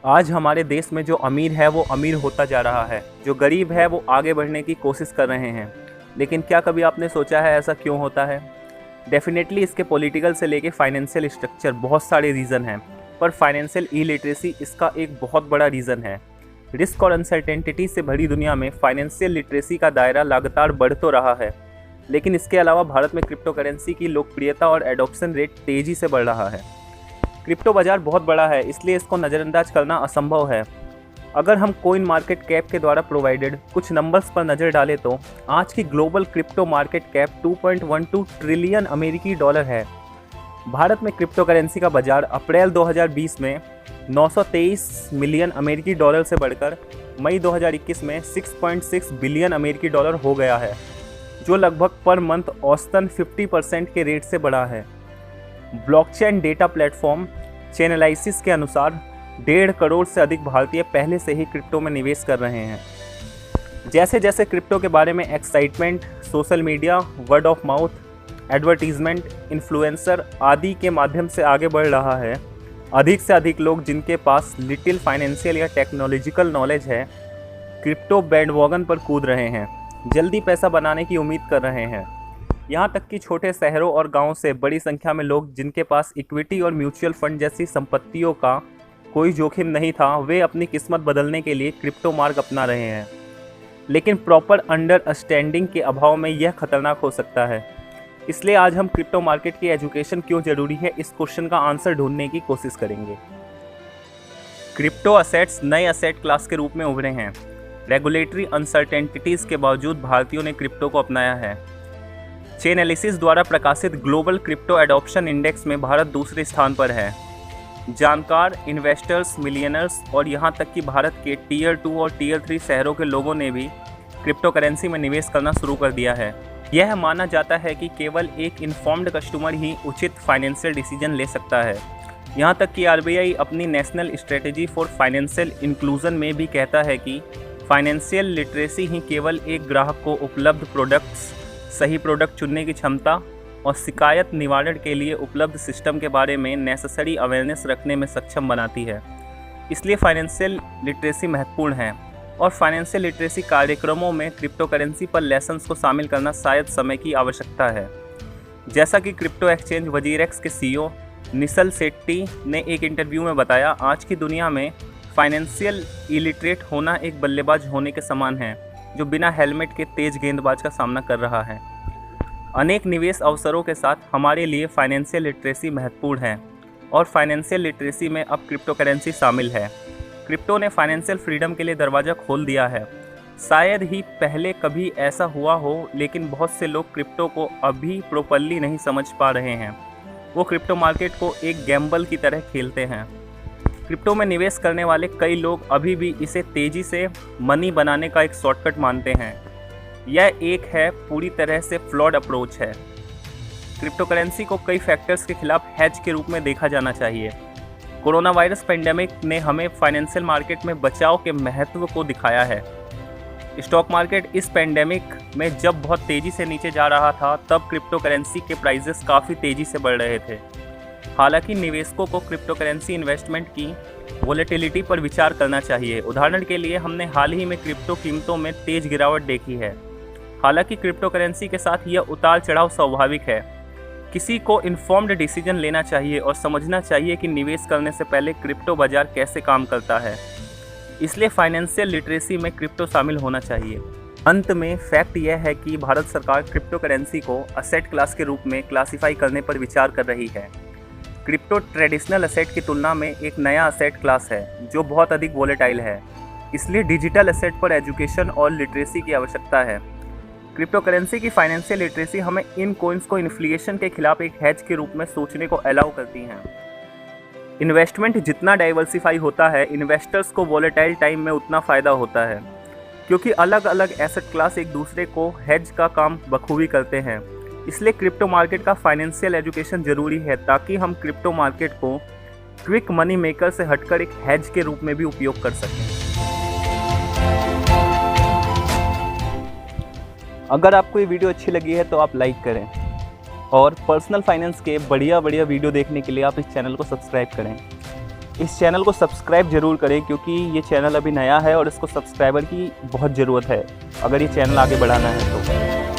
आज हमारे देश में जो अमीर है वो अमीर होता जा रहा है, जो गरीब है वो आगे बढ़ने की कोशिश कर रहे हैं। लेकिन क्या कभी आपने सोचा है ऐसा क्यों होता है? डेफिनेटली इसके पॉलिटिकल से लेके फाइनेंशियल स्ट्रक्चर बहुत सारे रीज़न हैं, पर फाइनेंशियल इलिटरेसी इसका एक बहुत बड़ा रीज़न है। रिस्क और अनसर्टेनिटी से भरी दुनिया में फाइनेंशियल लिटरेसी का दायरा लगातार बढ़ तो रहा है, लेकिन इसके अलावा भारत में क्रिप्टो करेंसी की लोकप्रियता और एडॉप्शन रेट तेज़ी से बढ़ रहा है। क्रिप्टो बाजार बहुत बड़ा है, इसलिए इसको नज़रअंदाज करना असंभव है। अगर हम कोइन मार्केट कैप के द्वारा प्रोवाइडेड कुछ नंबर्स पर नज़र डालें तो आज की global crypto market cap 2.12 trillion अमेरिकी डॉलर है। भारत में क्रिप्टो करेंसी का बाजार अप्रैल 2020 में 923 मिलियन अमेरिकी डॉलर से बढ़कर मई 2021 में 6.6 बिलियन अमेरिकी डॉलर हो गया है, जो लगभग पर मंथ औसतन 50% के रेट से बढ़ा है। ब्लॉकचेन डेटा प्लेटफॉर्म चेनलाइसिस के अनुसार 1.5 करोड़ से अधिक भारतीय पहले से ही क्रिप्टो में निवेश कर रहे हैं। जैसे जैसे क्रिप्टो के बारे में excitement social media, word of mouth, advertisement, influencer आदि के माध्यम से आगे बढ़ रहा है, अधिक से अधिक लोग जिनके पास लिटिल फाइनेंशियल या टेक्नोलॉजिकल नॉलेज है, क्रिप्टो बैंडवॉगन पर कूद रहे हैं, जल्दी पैसा बनाने की उम्मीद कर रहे हैं। यहाँ तक कि छोटे शहरों और गांवों से बड़ी संख्या में लोग जिनके पास इक्विटी और म्यूचुअल फंड जैसी संपत्तियों का कोई जोखिम नहीं था, वे अपनी किस्मत बदलने के लिए क्रिप्टो मार्ग अपना रहे हैं। लेकिन प्रॉपर अंडरस्टैंडिंग के अभाव में यह खतरनाक हो सकता है। इसलिए आज हम क्रिप्टो मार्केट की एजुकेशन क्यों ज़रूरी है, इस क्वेश्चन का आंसर ढूंढने की कोशिश करेंगे। क्रिप्टो असेट्स नए असेट क्लास के रूप में उभरे हैं। रेगुलेटरी अनसर्टेनिटीज़ के बावजूद भारतीयों ने क्रिप्टो को अपनाया है। चेनलिसिस द्वारा प्रकाशित ग्लोबल क्रिप्टो एडॉप्शन इंडेक्स में भारत दूसरे स्थान पर है। जानकार, इन्वेस्टर्स, मिलियनर्स और यहाँ तक कि भारत के टीयर 2 और टीयर 3 शहरों के लोगों ने भी क्रिप्टो करेंसी में निवेश करना शुरू कर दिया है। यह माना जाता है कि केवल एक इन्फॉर्म्ड कस्टमर ही उचित फाइनेंशियल डिसीजन ले सकता है। यहाँ तक कि आरबीआई अपनी national strategy for financial inclusion में भी कहता है कि फाइनेंशियल लिटरेसी ही केवल एक ग्राहक को उपलब्ध प्रोडक्ट्स, सही प्रोडक्ट चुनने की क्षमता और शिकायत निवारण के लिए उपलब्ध सिस्टम के बारे में नेसेसरी अवेयरनेस रखने में सक्षम बनाती है। इसलिए फाइनेंशियल लिटरेसी महत्वपूर्ण है और फाइनेंशियल लिटरेसी कार्यक्रमों में क्रिप्टो करेंसी पर लेसन्स को शामिल करना शायद समय की आवश्यकता है। जैसा कि क्रिप्टो एक्सचेंज वजीरेक्स के सीईओ निसल सेट्टी ने एक इंटरव्यू में बताया, आज की दुनिया में फाइनेंशियल इलिटरेट होना एक बल्लेबाज होने के समान है जो बिना हेलमेट के तेज गेंदबाज का सामना कर रहा है। अनेक निवेश अवसरों के साथ हमारे लिए फाइनेंशियल लिटरेसी महत्वपूर्ण है और फाइनेंशियल लिटरेसी में अब क्रिप्टो करेंसी शामिल है। क्रिप्टो ने फाइनेंशियल फ्रीडम के लिए दरवाज़ा खोल दिया है। शायद ही पहले कभी ऐसा हुआ हो, लेकिन बहुत से लोग क्रिप्टो को अभी प्रॉपर्ली नहीं समझ पा रहे हैं। वो क्रिप्टो मार्केट को एक गैम्बल की तरह खेलते हैं। क्रिप्टो में निवेश करने वाले कई लोग अभी भी इसे तेज़ी से मनी बनाने का एक शॉर्टकट मानते हैं। यह एक है पूरी तरह से फ्लॉड अप्रोच है। क्रिप्टो करेंसी को कई फैक्टर्स के खिलाफ हेज के रूप में देखा जाना चाहिए। कोरोना वायरस पेंडेमिक ने हमें फाइनेंशियल मार्केट में बचाव के महत्व को दिखाया है। स्टॉक मार्केट इस पेंडेमिक में जब बहुत तेज़ी से नीचे जा रहा था, तब क्रिप्टो करेंसी के प्राइजेस काफ़ी तेज़ी से बढ़ रहे थे। हालांकि निवेशकों को क्रिप्टो करेंसी इन्वेस्टमेंट की वोलेटिलिटी पर विचार करना चाहिए। उदाहरण के लिए हमने हाल ही में क्रिप्टो कीमतों में तेज गिरावट देखी है। हालांकि क्रिप्टो करेंसी के साथ यह उतार चढ़ाव स्वाभाविक है। किसी को इन्फॉर्म्ड डिसीजन लेना चाहिए और समझना चाहिए कि निवेश करने से पहले क्रिप्टो बाजार कैसे काम करता है। इसलिए फाइनेंशियल लिटरेसी में क्रिप्टो शामिल होना चाहिए। अंत में फैक्ट यह है कि भारत सरकार क्रिप्टो करेंसी को असेट क्लास के रूप में क्लासिफाई करने पर विचार कर रही है। क्रिप्टो ट्रेडिशनल असेट की तुलना में एक नया असेट क्लास है जो बहुत अधिक वोलेटाइल है। इसलिए डिजिटल असेट पर एजुकेशन और लिटरेसी की आवश्यकता है। क्रिप्टो करेंसी की फाइनेंशियल लिटरेसी हमें इन कॉइन्स को इन्फ्लेशन के खिलाफ एक हेज के रूप में सोचने को अलाउ करती हैं। इन्वेस्टमेंट जितना डाइवर्सिफाई होता है, इन्वेस्टर्स को वोलेटाइल टाइम में उतना फ़ायदा होता है, क्योंकि अलग अलग एसेट क्लास एक दूसरे को हेज का काम बखूबी करते हैं। इसलिए क्रिप्टो मार्केट का फाइनेंशियल एजुकेशन ज़रूरी है, ताकि हम क्रिप्टो मार्केट को क्विक मनी मेकर से हटकर एक हेज के रूप में भी उपयोग कर सकें। अगर आपको ये वीडियो अच्छी लगी है तो आप लाइक करें और पर्सनल फाइनेंस के बढ़िया वीडियो देखने के लिए आप इस चैनल को सब्सक्राइब करें। इस चैनल को सब्सक्राइब ज़रूर करें, क्योंकि ये चैनल अभी नया है और इसको सब्सक्राइबर की बहुत ज़रूरत है अगर ये चैनल आगे बढ़ाना है तो।